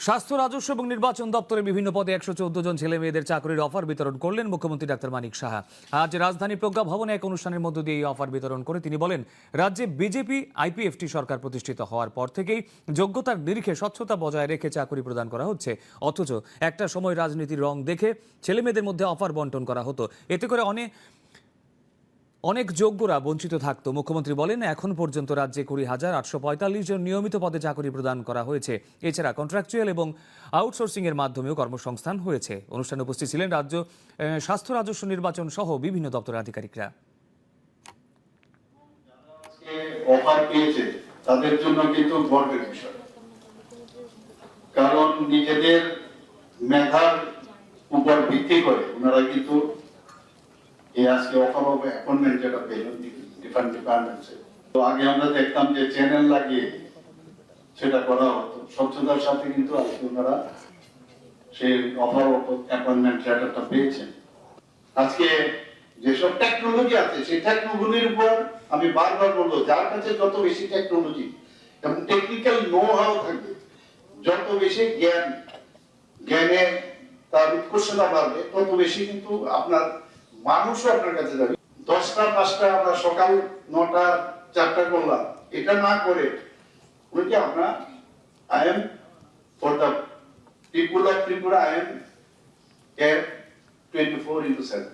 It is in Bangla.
স্বাস্থ্য, রাজস্ব এবং নির্বাচন দপ্তরের বিভিন্ন পদে 114 জন ছেলে মেয়েদের চাকরির অফার বিতরণ করলেন মুখ্যমন্ত্রী ডাক্তার মানিক সাহা। আজ রাজধানী প্রজ্ঞা ভবনে এক অনুষ্ঠানের মধ্য দিয়ে এই অফার বিতরণ করে তিনি বলেন, রাজ্যে বিজেপি আইপিএফটি সরকার প্রতিষ্ঠিত হওয়ার পর থেকেই যোগ্যতার নিরিখে স্বচ্ছতা বজায় রেখে চাকরি প্রদান করা হচ্ছে। অথচ একটা সময় রাজনীতির রং দেখে ছেলে মেয়েদের মধ্যে অফার বন্টন করা হতো, এতে করে অনেক যোগ্যরা বঞ্চিত থাকত। মুখ্যমন্ত্রী বলেন, এখন পর্যন্ত রাজ্যে 20,845 জন নিয়মিত পদে চাকরি প্রদান করা হয়েছে। এছাড়া কন্ট্রাকচুয়াল এবং আউটসোর্সিং এর মাধ্যমেও কর্মসংস্থান হয়েছে। অনুষ্ঠানে উপস্থিত ছিলেন রাজ্য স্বাস্থ্য, রাজস্ব, নির্বাচন সহ বিভিন্ন দপ্তরের আধিকারিকরা। অফার পেয়েছে তাদের জন্য কিন্তু গর্বের বিষয়, কারণ নিজেদের মেধার উপর ভিত্তি করে ওনারা কিন্তু আজকে অফার অফ অ্যাপয়েন্টমেন্ট যেটা পেলেন ডিফারেন্ট ডিপার্টমেন্টসে। তো আগে আমরা দেখতাম যে চ্যানেল লাগিয়ে সেটা করা হতো, স্বচ্ছতার সাথে কিন্তু আজকে ওনারা সেই অফার অফ অ্যাপয়েন্টমেন্ট লেটারটা পেয়েছেন। আজকে যেসব টেকনোলজি আছে সেই টেকনোলজির উপর আমি বারবার বলবো, যার কাছে যত বেশি টেকনোলজি এবং টেকনিক্যাল নো হাউ থাকবে, যত বেশি জ্ঞানে তার উৎকর্ষতা বাড়বে, তত বেশি কিন্তু আপনার মানুষও আপনার কাছে যাবে। 10টা 5টা আমরা সকাল 9টা 4টা করলাম, এটা না করে বলছি আপনার I am for the people of Tripura, I am 24/7